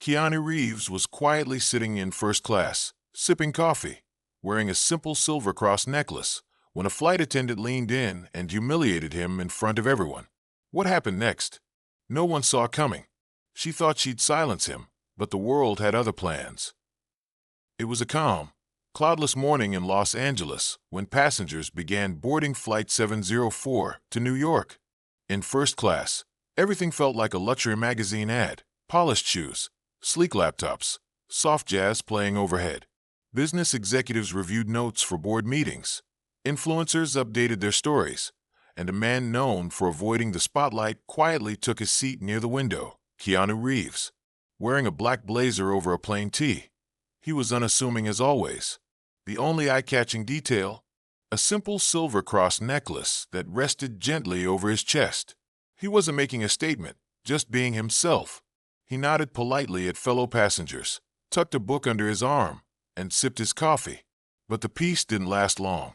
Keanu Reeves was quietly sitting in first class, sipping coffee, wearing a simple silver cross necklace, when a flight attendant leaned in and humiliated him in front of everyone. What happened next? No one saw coming. She thought she'd silence him, but the world had other plans. It was a calm, cloudless morning in Los Angeles when passengers began boarding Flight 704 to New York. In first class, everything felt like a luxury magazine ad: polished shoes, sleek laptops, soft jazz playing overhead. Business executives reviewed notes for board meetings. Influencers updated their stories, and a man known for avoiding the spotlight quietly took his seat near the window: Keanu Reeves. Wearing a black blazer over a plain tee, he was unassuming as always. The only eye-catching detail? A simple silver cross necklace that rested gently over his chest. He wasn't making a statement, just being himself. He nodded politely at fellow passengers, tucked a book under his arm, and sipped his coffee. But the peace didn't last long.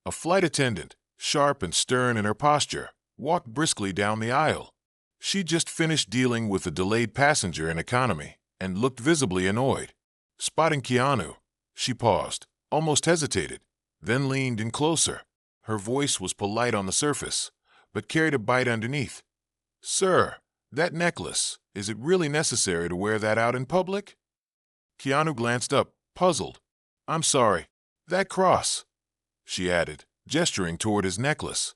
A flight attendant, sharp and stern in her posture, walked briskly down the aisle. She'd just finished dealing with a delayed passenger in economy and looked visibly annoyed. Spotting Keanu, she paused, almost hesitated, then leaned in closer. Her voice was polite on the surface, but carried a bite underneath. "Sir, that necklace, is it really necessary to wear that out in public?" Keanu glanced up, puzzled. "I'm sorry. That cross," she added, gesturing toward his necklace.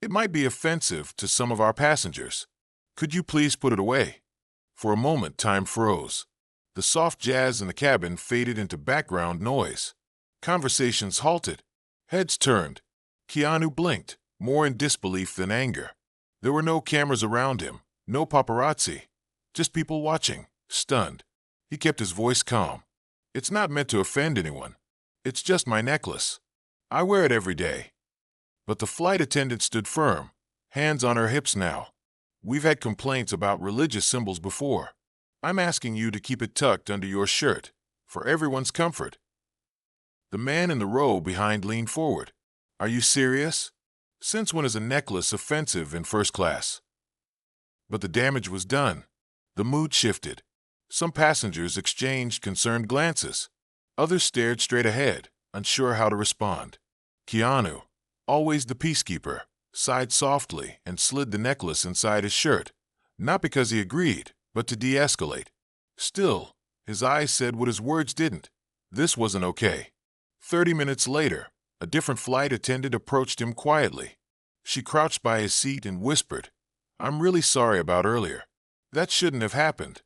"It might be offensive to some of our passengers. Could you please put it away?" For a moment, time froze. The soft jazz in the cabin faded into background noise. Conversations halted. Heads turned. Keanu blinked, more in disbelief than anger. There were no cameras around him, no paparazzi, just people watching, stunned. He kept his voice calm. "It's not meant to offend anyone. It's just my necklace. I wear it every day." But the flight attendant stood firm, hands on her hips now. "We've had complaints about religious symbols before. I'm asking you to keep it tucked under your shirt, for everyone's comfort." The man in the row behind leaned forward. "Are you serious? Since when is a necklace offensive in first class?" But the damage was done. The mood shifted. Some passengers exchanged concerned glances. Others stared straight ahead, unsure how to respond. Keanu, always the peacekeeper, sighed softly and slid the necklace inside his shirt, not because he agreed, but to de-escalate. Still, his eyes said what his words didn't. This wasn't okay. 30 minutes later, a different flight attendant approached him quietly. She crouched by his seat and whispered, "I'm really sorry about earlier. That shouldn't have happened."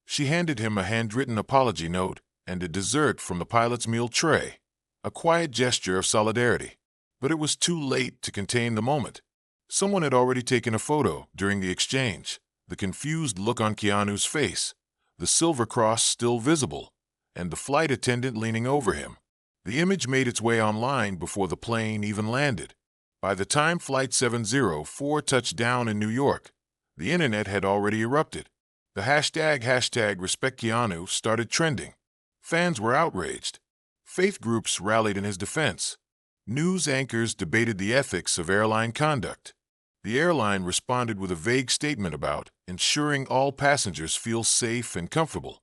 She handed him a handwritten apology note and a dessert from the pilot's meal tray, a quiet gesture of solidarity. But it was too late to contain the moment. Someone had already taken a photo during the exchange, the confused look on Keanu's face, the silver cross still visible, and the flight attendant leaning over him. The image made its way online before the plane even landed. By the time Flight 704 touched down in New York, the internet had already erupted. The hashtag #RespectKeanu started trending. Fans were outraged. Faith groups rallied in his defense. News anchors debated the ethics of airline conduct. The airline responded with a vague statement about ensuring all passengers feel safe and comfortable.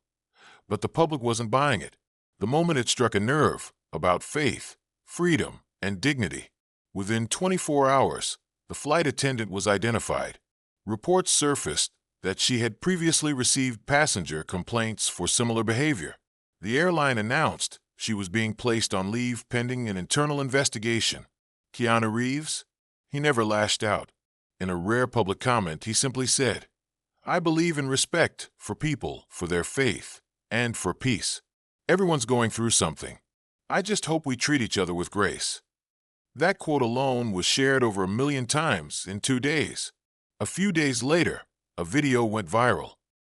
But the public wasn't buying it. The moment it struck a nerve about faith, freedom, and dignity. Within 24 hours, the flight attendant was identified. Reports surfaced that she had previously received passenger complaints for similar behavior. The airline announced she was being placed on leave pending an internal investigation. Keanu Reeves? He never lashed out. In a rare public comment, he simply said, "I believe in respect for people, for their faith, and for peace. Everyone's going through something. I just hope we treat each other with grace." That quote alone was shared over 1 million times in 2 days. A few days later, a video went viral.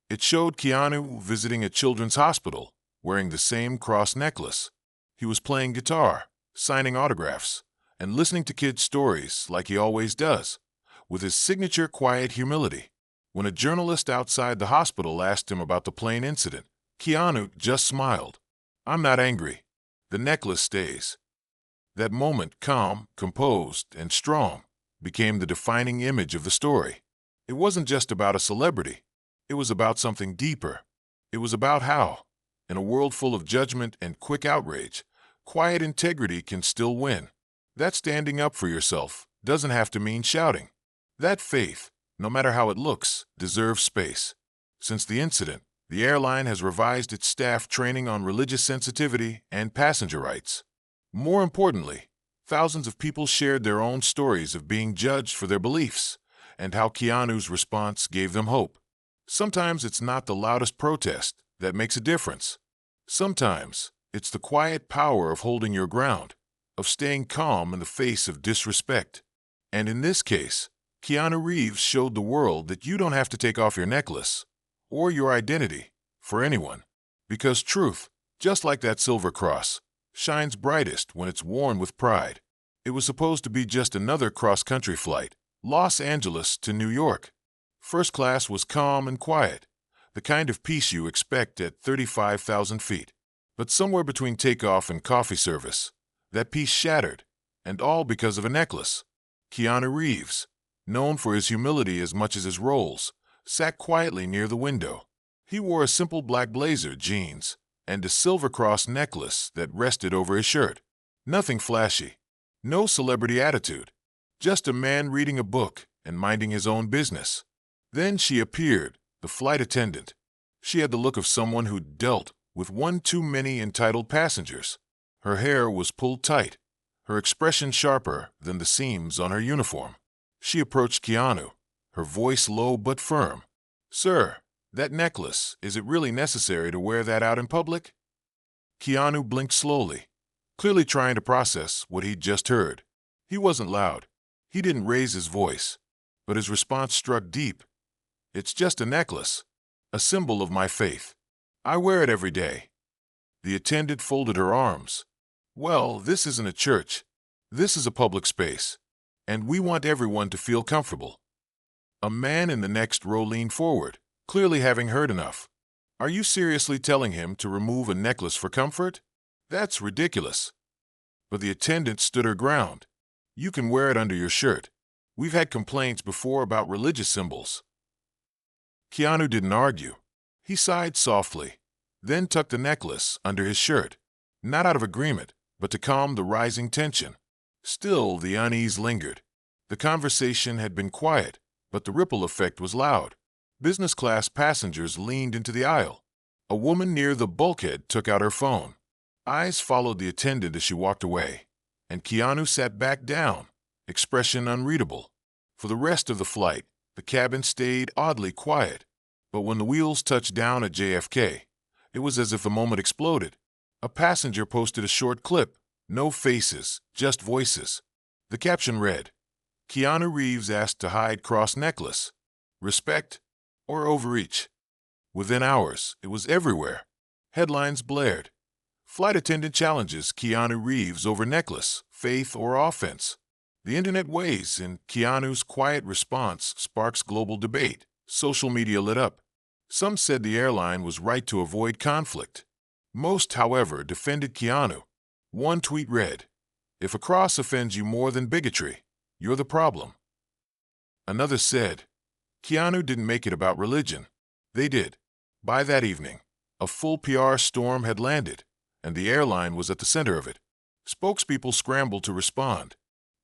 It showed Keanu visiting a children's hospital, wearing the same cross necklace. He was playing guitar, signing autographs, and listening to kids' stories like he always does, with his signature quiet humility. When a journalist outside the hospital asked him about the plane incident, Keanu just smiled. "I'm not angry. The necklace stays." That moment, calm, composed, and strong, became the defining image of the story. It wasn't just about a celebrity. It was about something deeper. It was about how, in a world full of judgment and quick outrage, quiet integrity can still win. That standing up for yourself doesn't have to mean shouting. That faith, no matter how it looks, deserves space. Since the incident, the airline has revised its staff training on religious sensitivity and passenger rights. More importantly, thousands of people shared their own stories of being judged for their beliefs and how Keanu's response gave them hope. Sometimes it's not the loudest protest that makes a difference. Sometimes it's the quiet power of holding your ground, of staying calm in the face of disrespect. And in this case, Keanu Reeves showed the world that you don't have to take off your necklace or your identity for anyone. Because truth, just like that silver cross, shines brightest when it's worn with pride. It was supposed to be just another cross-country flight, Los Angeles to New York. First class was calm and quiet, the kind of peace you expect at 35,000 feet. But somewhere between takeoff and coffee service, that peace shattered, and all because of a necklace. Keanu Reeves, known for his humility as much as his roles, sat quietly near the window. He wore a simple black blazer, jeans, and a silver cross necklace that rested over his shirt. Nothing flashy, no celebrity attitude, just a man reading a book and minding his own business. Then she appeared, the flight attendant. She had the look of someone who'd dealt with one too many entitled passengers. Her hair was pulled tight, her expression sharper than the seams on her uniform. She approached Keanu, her voice low but firm. "Sir, that necklace, is it really necessary to wear that out in public?" Keanu blinked slowly, clearly trying to process what he'd just heard. He wasn't loud. He didn't raise his voice, but his response struck deep. "It's just a necklace, a symbol of my faith. I wear it every day." The attendant folded her arms. "Well, this isn't a church. This is a public space, and we want everyone to feel comfortable." A man in the next row leaned forward, clearly having heard enough. "Are you seriously telling him to remove a necklace for comfort? That's ridiculous." But the attendant stood her ground. "You can wear it under your shirt. We've had complaints before about religious symbols." Keanu didn't argue. He sighed softly, then tucked the necklace under his shirt, not out of agreement, but to calm the rising tension. Still, the unease lingered. The conversation had been quiet, but the ripple effect was loud. Business class passengers leaned into the aisle. A woman near the bulkhead took out her phone. Eyes followed the attendant as she walked away, and Keanu sat back down, expression unreadable. For the rest of the flight, the cabin stayed oddly quiet. But when the wheels touched down at JFK, it was as if the moment exploded. A passenger posted a short clip, no faces, just voices. The caption read, "Keanu Reeves asked to hide cross necklace. Respect or overreach?" Within hours, it was everywhere. Headlines blared. Flight attendant challenges Keanu Reeves over necklace, faith or offense. The internet weighs, and Keanu's quiet response sparks global debate. Social media lit up. Some said the airline was right to avoid conflict. Most, however, defended Keanu. One tweet read, "If a cross offends you more than bigotry, you're the problem." Another said, "Keanu didn't make it about religion." They did. By that evening, a full PR storm had landed, and the airline was at the center of it. Spokespeople scrambled to respond.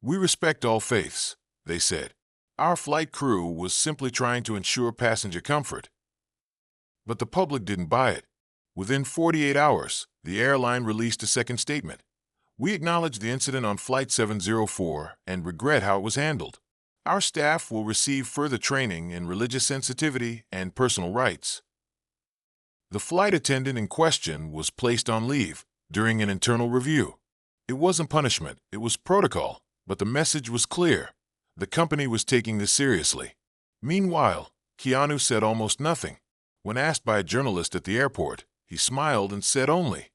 "We respect all faiths," they said. "Our flight crew was simply trying to ensure passenger comfort." But the public didn't buy it. Within 48 hours, the airline released a second statement. "We acknowledge the incident on Flight 704 and regret how it was handled. Our staff will receive further training in religious sensitivity and personal rights." The flight attendant in question was placed on leave during an internal review. It wasn't punishment, it was protocol, but the message was clear. The company was taking this seriously. Meanwhile, Keanu said almost nothing. When asked by a journalist at the airport, he smiled and said only,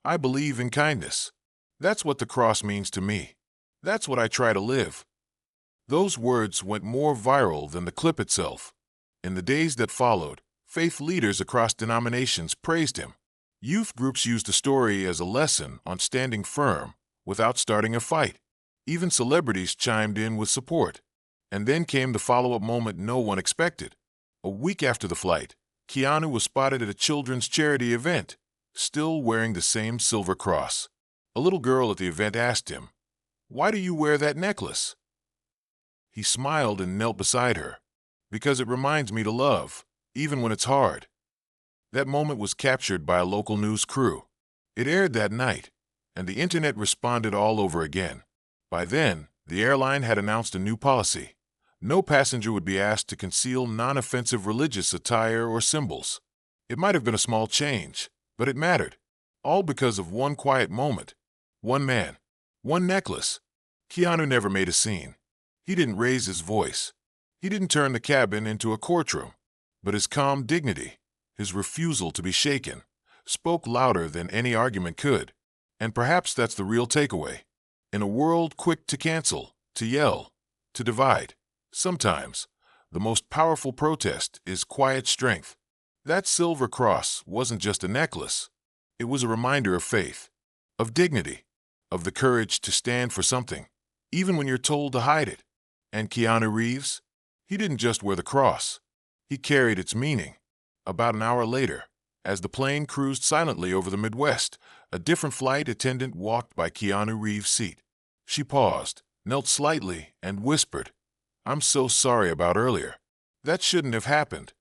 "I believe in kindness. That's what the cross means to me. That's what I try to live." Those words went more viral than the clip itself. In the days that followed, faith leaders across denominations praised him. Youth groups used the story as a lesson on standing firm without starting a fight. Even celebrities chimed in with support. And then came the follow-up moment no one expected. A week after the flight, Keanu was spotted at a children's charity event, still wearing the same silver cross. A little girl at the event asked him, "Why do you wear that necklace?" He smiled and knelt beside her. "Because it reminds me to love, even when it's hard." That moment was captured by a local news crew. It aired that night, and the internet responded all over again. By then, the airline had announced a new policy. No passenger would be asked to conceal non-offensive religious attire or symbols. It might have been a small change, but it mattered. All because of one quiet moment. One man. One necklace. Keanu never made a scene. He didn't raise his voice. He didn't turn the cabin into a courtroom. But his calm dignity, his refusal to be shaken, spoke louder than any argument could. And perhaps that's the real takeaway. In a world quick to cancel, to yell, to divide, sometimes the most powerful protest is quiet strength. That silver cross wasn't just a necklace. It was a reminder of faith, of dignity, of the courage to stand for something, even when you're told to hide it. And Keanu Reeves? He didn't just wear the cross. He carried its meaning. About an hour later, as the plane cruised silently over the Midwest, a different flight attendant walked by Keanu Reeves' seat. She paused, knelt slightly, and whispered, "I'm so sorry about earlier. That shouldn't have happened."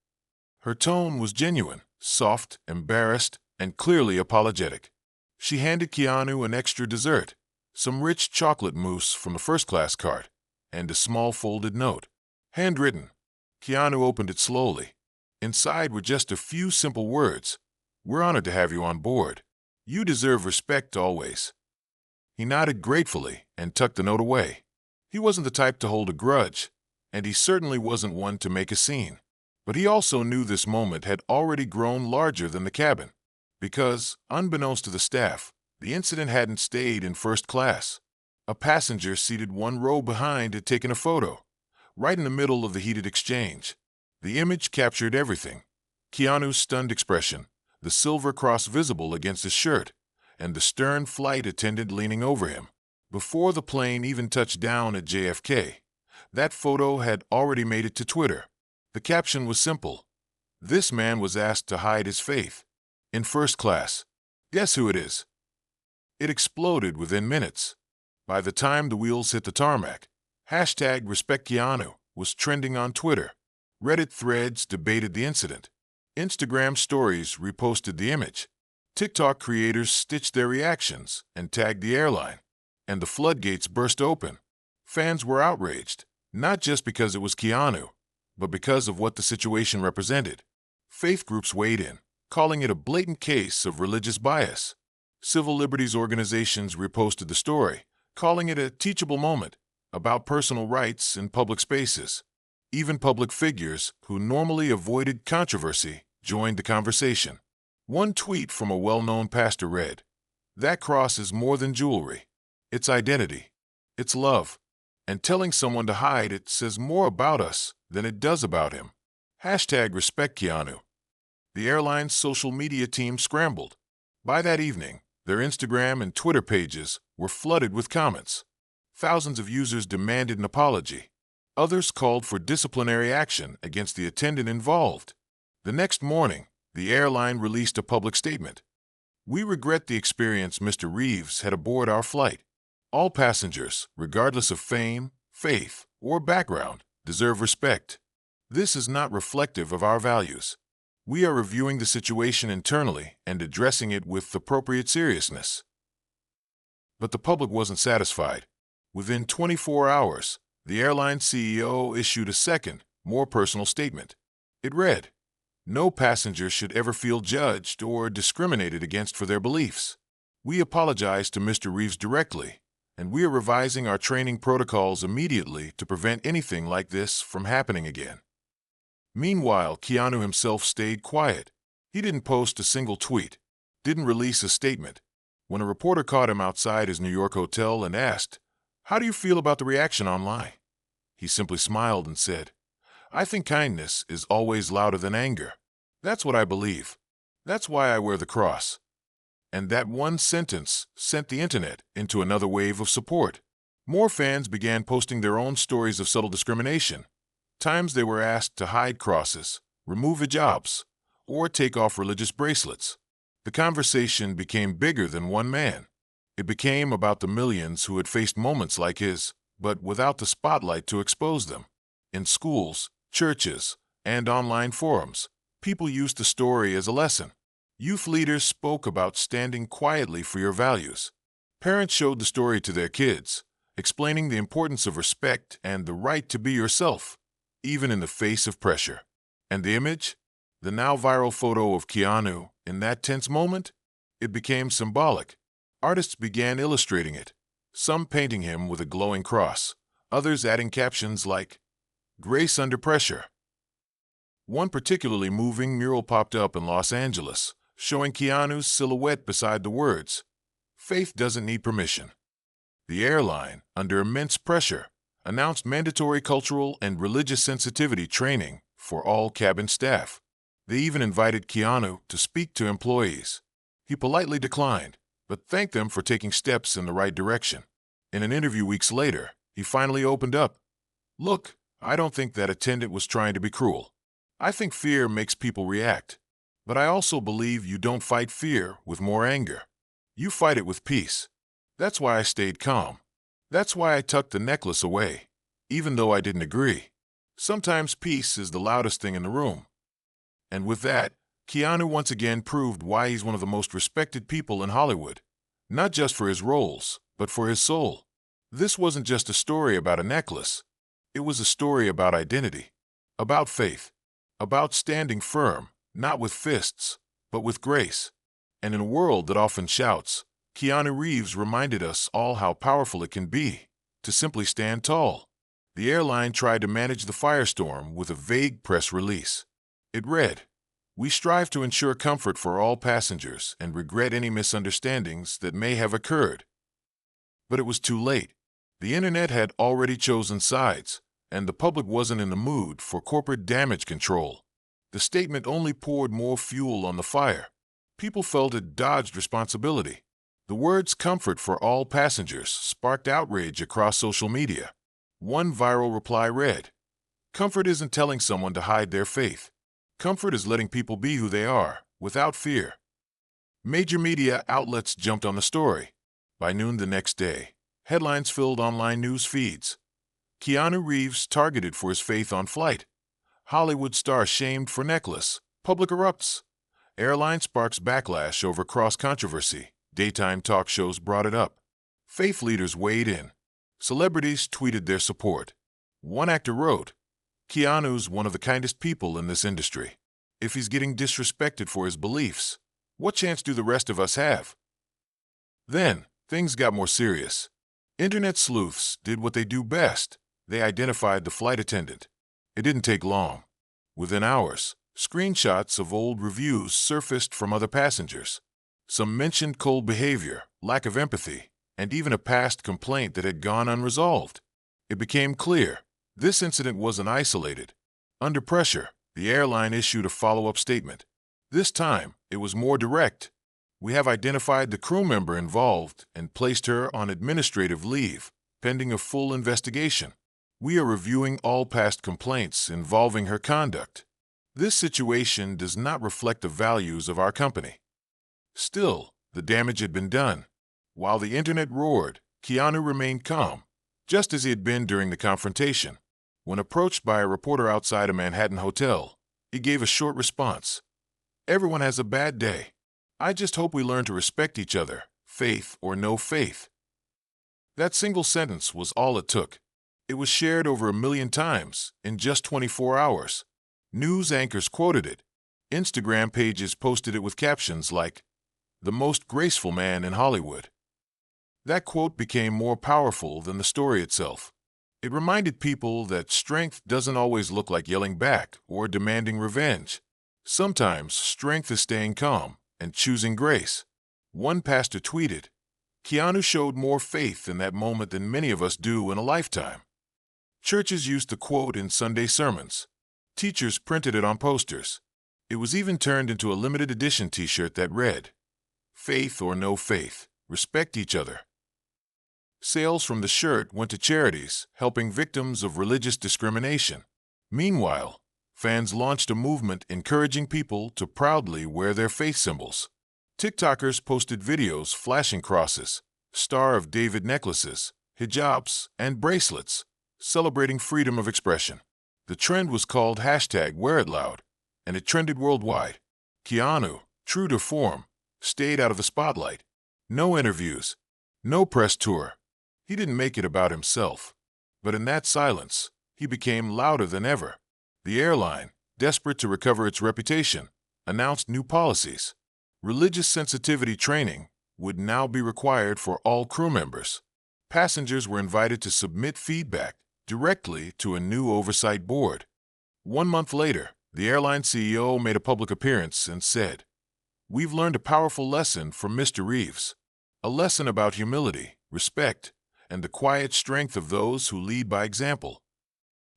Her tone was genuine, soft, embarrassed, and clearly apologetic. She handed Keanu an extra dessert, some rich chocolate mousse from the first-class cart, and a small folded note. Handwritten. Keanu opened it slowly. Inside were just a few simple words. "We're honored to have you on board. You deserve respect always." He nodded gratefully and tucked the note away. He wasn't the type to hold a grudge, and he certainly wasn't one to make a scene. But he also knew this moment had already grown larger than the cabin, because, unbeknownst to the staff, the incident hadn't stayed in first class. A passenger seated one row behind had taken a photo, right in the middle of the heated exchange. The image captured everything: Keanu's stunned expression, the silver cross visible against his shirt, and the stern flight attendant leaning over him. Before the plane even touched down at JFK, that photo had already made it to Twitter. The caption was simple: "This man was asked to hide his faith. In first class. Guess who it is?" It exploded within minutes. By the time the wheels hit the tarmac, #RespectKeanu was trending on Twitter. Reddit threads debated the incident. Instagram stories reposted the image. TikTok creators stitched their reactions and tagged the airline. And the floodgates burst open. Fans were outraged, not just because it was Keanu, but because of what the situation represented. Faith groups weighed in, calling it a blatant case of religious bias. Civil liberties organizations reposted the story, calling it a teachable moment about personal rights in public spaces. Even public figures who normally avoided controversy joined the conversation. One tweet from a well-known pastor read, "That cross is more than jewelry. It's identity. It's love. And telling someone to hide it says more about us than it does about him." #RespectKeanu. The airline's social media team scrambled. By that evening, their Instagram and Twitter pages were flooded with comments. Thousands of users demanded an apology. Others called for disciplinary action against the attendant involved. The next morning, the airline released a public statement. "We regret the experience Mr. Reeves had aboard our flight. All passengers, regardless of fame, faith, or background, deserve respect. This is not reflective of our values. We are reviewing the situation internally and addressing it with appropriate seriousness." But the public wasn't satisfied. Within 24 hours, the airline CEO issued a second, more personal statement. It read, "No passenger should ever feel judged or discriminated against for their beliefs. We apologize to Mr. Reeves directly, and we are revising our training protocols immediately to prevent anything like this from happening again." Meanwhile, Keanu himself stayed quiet. He didn't post a single tweet, didn't release a statement. When a reporter caught him outside his New York hotel and asked, "How do you feel about the reaction online?" he simply smiled and said, "I think kindness is always louder than anger. That's what I believe. That's why I wear the cross." And that one sentence sent the internet into another wave of support. More fans began posting their own stories of subtle discrimination, times they were asked to hide crosses, remove hijabs, or take off religious bracelets. The conversation became bigger than one man. It became about the millions who had faced moments like his, but without the spotlight to expose them. In schools, churches, and online forums, people used the story as a lesson. Youth leaders spoke about standing quietly for your values. Parents showed the story to their kids, explaining the importance of respect and the right to be yourself, even in the face of pressure. And the image? The now viral photo of Keanu in that tense moment? It became symbolic. Artists began illustrating it, some painting him with a glowing cross, others adding captions like, "Grace under pressure." One particularly moving mural popped up in Los Angeles, showing Keanu's silhouette beside the words, "Faith doesn't need permission." The airline, under immense pressure, announced mandatory cultural and religious sensitivity training for all cabin staff. They even invited Keanu to speak to employees. He politely declined, but thanked them for taking steps in the right direction. In an interview weeks later, he finally opened up. "Look, I don't think that attendant was trying to be cruel. I think fear makes people react. But I also believe you don't fight fear with more anger. You fight it with peace. That's why I stayed calm. That's why I tucked the necklace away, even though I didn't agree. Sometimes peace is the loudest thing in the room." And with that, Keanu once again proved why he's one of the most respected people in Hollywood, not just for his roles, but for his soul. This wasn't just a story about a necklace. It was a story about identity, about faith, about standing firm, not with fists, but with grace. And in a world that often shouts, Keanu Reeves reminded us all how powerful it can be to simply stand tall. The airline tried to manage the firestorm with a vague press release. It read, "We strive to ensure comfort for all passengers and regret any misunderstandings that may have occurred." But it was too late. The internet had already chosen sides, and the public wasn't in the mood for corporate damage control. The statement only poured more fuel on the fire. People felt it dodged responsibility. The words "comfort for all passengers" sparked outrage across social media. One viral reply read, "Comfort isn't telling someone to hide their faith. Comfort is letting people be who they are, without fear." Major media outlets jumped on the story. By noon the next day, headlines filled online news feeds. Keanu Reeves targeted for his faith on flight. Hollywood star shamed for necklace. Public erupts. Airline sparks backlash over cross controversy. Daytime talk shows brought it up. Faith leaders weighed in. Celebrities tweeted their support. One actor wrote, "Keanu's one of the kindest people in this industry. If he's getting disrespected for his beliefs, what chance do the rest of us have?" Then, things got more serious. Internet sleuths did what they do best. They identified the flight attendant. It didn't take long. Within hours, screenshots of old reviews surfaced from other passengers. Some mentioned cold behavior, lack of empathy, and even a past complaint that had gone unresolved. It became clear this incident wasn't isolated. Under pressure, the airline issued a follow-up statement. This time, it was more direct. "We have identified the crew member involved and placed her on administrative leave, pending a full investigation. We are reviewing all past complaints involving her conduct. This situation does not reflect the values of our company." Still, the damage had been done. While the internet roared, Keanu remained calm, just as he had been during the confrontation. When approached by a reporter outside a Manhattan hotel, he gave a short response. "Everyone has a bad day. I just hope we learn to respect each other, faith or no faith." That single sentence was all it took. It was shared over 1 million times in just 24 hours. News anchors quoted it. Instagram pages posted it with captions like, "The most graceful man in Hollywood." That quote became more powerful than the story itself. It reminded people that strength doesn't always look like yelling back or demanding revenge. Sometimes strength is staying calm and choosing grace. One pastor tweeted, "Keanu showed more faith in that moment than many of us do in a lifetime." Churches used the quote in Sunday sermons. Teachers printed it on posters. It was even turned into a limited edition t-shirt that read, "Faith or no faith, respect each other." Sales from the shirt went to charities helping victims of religious discrimination. Meanwhile, Fans launched a movement encouraging people to proudly wear their faith symbols. TikTokers posted videos flashing crosses, Star of David necklaces, hijabs, and bracelets, celebrating freedom of expression. The trend was called #WearItLoud, and it trended worldwide. Keanu, true to form, stayed out of the spotlight. No interviews, no press tour. He didn't make it about himself. But in that silence, he became louder than ever. The airline, desperate to recover its reputation, announced new policies. Religious sensitivity training would now be required for all crew members. Passengers were invited to submit feedback directly to a new oversight board. 1 month later, the airline CEO made a public appearance and said, "We've learned a powerful lesson from Mr. Reeves, a lesson about humility, respect, and the quiet strength of those who lead by example."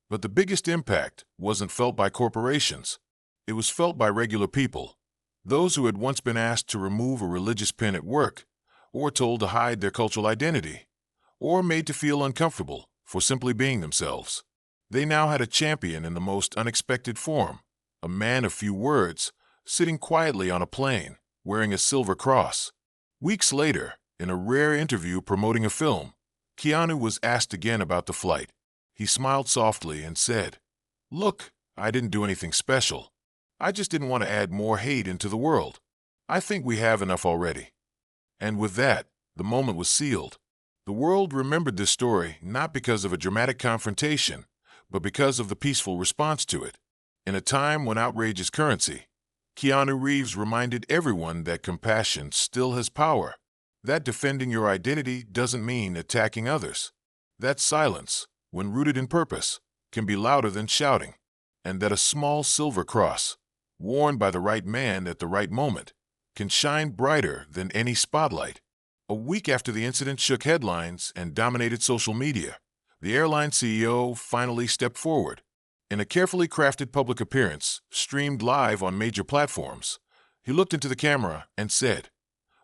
But the biggest impact wasn't felt by corporations. It was felt by regular people, those who had once been asked to remove a religious pin at work, or told to hide their cultural identity, or made to feel uncomfortable for simply being themselves. They now had a champion in the most unexpected form, a man of few words, sitting quietly on a plane, wearing a silver cross. Weeks later, in a rare interview promoting a film, Keanu was asked again about the flight. He smiled softly and said, "Look, I didn't do anything special. I just didn't want to add more hate into the world. I think we have enough already." And with that, the moment was sealed. The world remembered this story not because of a dramatic confrontation, but because of the peaceful response to it. In a time when outrage is currency, Keanu Reeves reminded everyone that compassion still has power, that defending your identity doesn't mean attacking others, that silence, when rooted in purpose, can be louder than shouting, and that a small silver cross, worn by the right man at the right moment, can shine brighter than any spotlight. A week after the incident shook headlines and dominated social media, the airline CEO finally stepped forward. In a carefully crafted public appearance, streamed live on major platforms, he looked into the camera and said,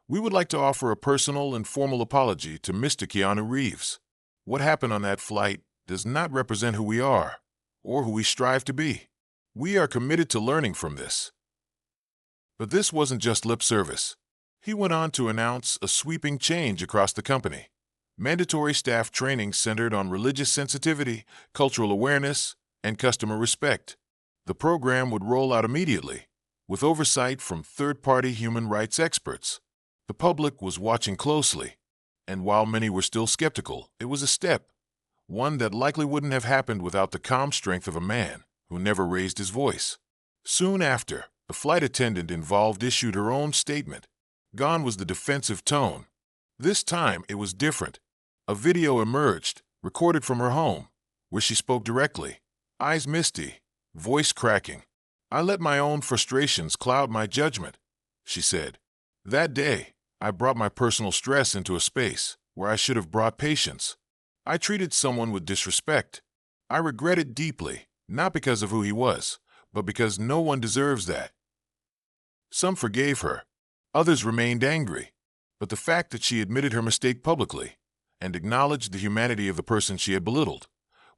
"We would like to offer a personal and formal apology to Mr. Keanu Reeves. What happened on that flight does not represent who we are or who we strive to be. We are committed to learning from this." But this wasn't just lip service. He went on to announce a sweeping change across the company. Mandatory staff training centered on religious sensitivity, cultural awareness, and customer respect. The program would roll out immediately, with oversight from third-party human rights experts. The public was watching closely, and while many were still skeptical, it was a step, one that likely wouldn't have happened without the calm strength of a man who never raised his voice. Soon after, the flight attendant involved issued her own statement. Gone was the defensive tone. This time, it was different. A video emerged, recorded from her home, where she spoke directly, eyes misty, voice cracking. "I let my own frustrations cloud my judgment," she said. "That day, I brought my personal stress into a space where I should have brought patience. I treated someone with disrespect. I regret it deeply, not because of who he was, but because no one deserves that." Some forgave her. Others remained angry. But the fact that she admitted her mistake publicly and acknowledged the humanity of the person she had belittled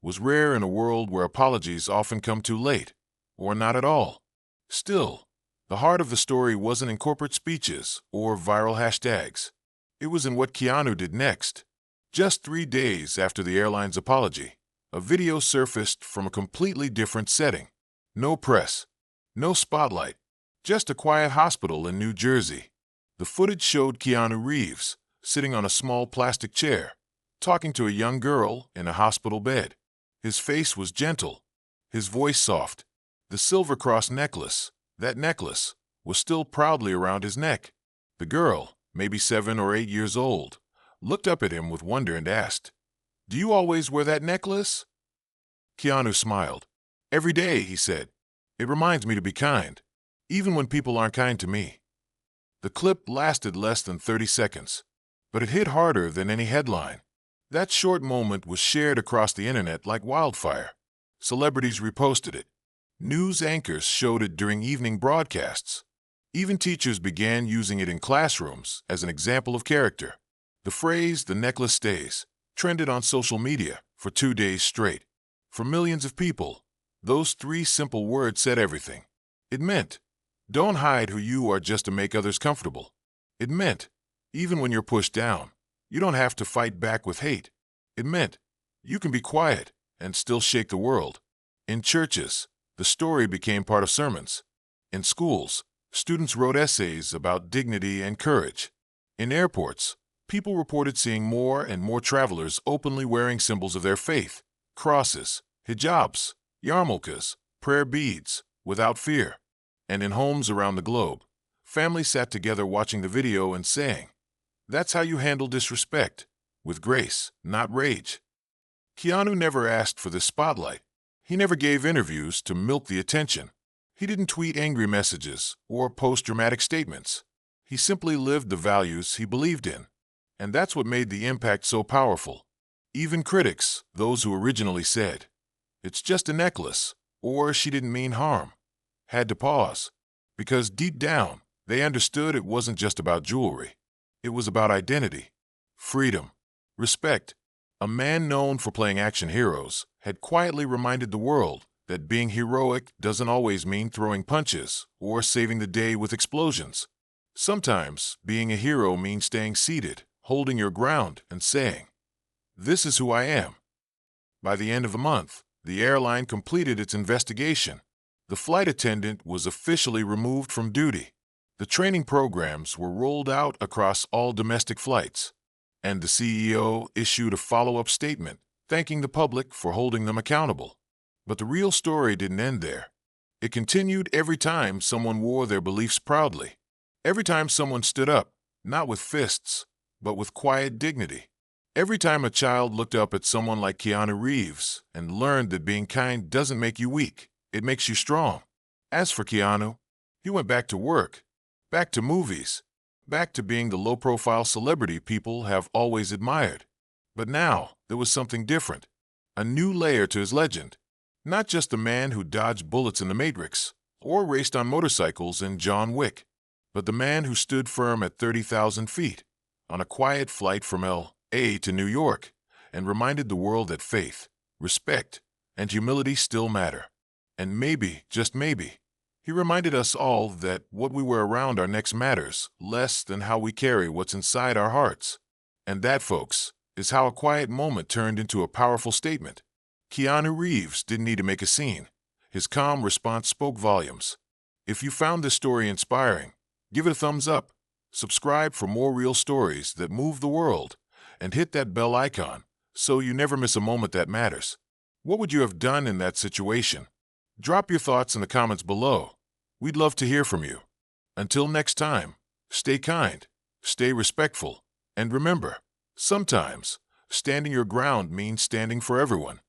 was rare in a world where apologies often come too late, or not at all. Still, the heart of the story wasn't in corporate speeches or viral hashtags. It was in what Keanu did next. Just 3 days after the airline's apology, a video surfaced from a completely different setting. No press, no spotlight, just a quiet hospital in New Jersey. The footage showed Keanu Reeves sitting on a small plastic chair, talking to a young girl in a hospital bed. His face was gentle, his voice soft. The silver cross necklace, that necklace, was still proudly around his neck. The girl, maybe 7 or 8 years old, looked up at him with wonder and asked, "Do you always wear that necklace?" Keanu smiled. "Every day," he said. "It reminds me to be kind, even when people aren't kind to me." The clip lasted less than 30 seconds, but it hit harder than any headline. That short moment was shared across the internet like wildfire. Celebrities reposted it. News anchors showed it during evening broadcasts. Even teachers began using it in classrooms as an example of character. The phrase, "the necklace stays," trended on social media for 2 days straight. For millions of people, Those three simple words said everything. It meant, don't hide who you are just to make others comfortable. It meant, even when you're pushed down, you don't have to fight back with hate. It meant, you can be quiet and still shake the world. In churches, the story became part of sermons. In schools, students wrote essays about dignity and courage. In airports, people reported seeing more and more travelers openly wearing symbols of their faith, crosses, hijabs, yarmulkes, prayer beads, without fear. And in homes around the globe, families sat together watching the video and saying, "That's how you handle disrespect, with grace, not rage." Keanu never asked for the spotlight. He never gave interviews to milk the attention. He didn't tweet angry messages or post dramatic statements. He simply lived the values he believed in. And that's what made the impact so powerful. Even critics, those who originally said, "It's just a necklace," or "She didn't mean harm," had to pause, because deep down, they understood it wasn't just about jewelry. It was about identity, freedom, respect. A man known for playing action heroes had quietly reminded the world that being heroic doesn't always mean throwing punches or saving the day with explosions. Sometimes, being a hero means staying seated, holding your ground, and saying, "This is who I am." By the end of the month, the airline completed its investigation. The flight attendant was officially removed from duty. The training programs were rolled out across all domestic flights, and the CEO issued a follow-up statement thanking the public for holding them accountable. But the real story didn't end there. It continued every time someone wore their beliefs proudly. Every time someone stood up, not with fists, but with quiet dignity. Every time a child looked up at someone like Keanu Reeves and learned that being kind doesn't make you weak, it makes you strong. As for Keanu, he went back to work, back to movies, back to being the low-profile celebrity people have always admired. But now, there was something different. A new layer to his legend. Not just the man who dodged bullets in The Matrix or raced on motorcycles in John Wick, but the man who stood firm at 30,000 feet on a quiet flight from L.A. to New York and reminded the world that faith, respect, and humility still matter. And maybe, just maybe, he reminded us all that what we wear around our necks matters less than how we carry what's inside our hearts. And that, folks, is how a quiet moment turned into a powerful statement. Keanu Reeves didn't need to make a scene. His calm response spoke volumes. If you found this story inspiring, give it a thumbs up, subscribe for more real stories that move the world, and hit that bell icon so you never miss a moment that matters. What would you have done in that situation? Drop your thoughts in the comments below. We'd love to hear from you. Until next time, stay kind, stay respectful, and remember, sometimes standing your ground means standing for everyone.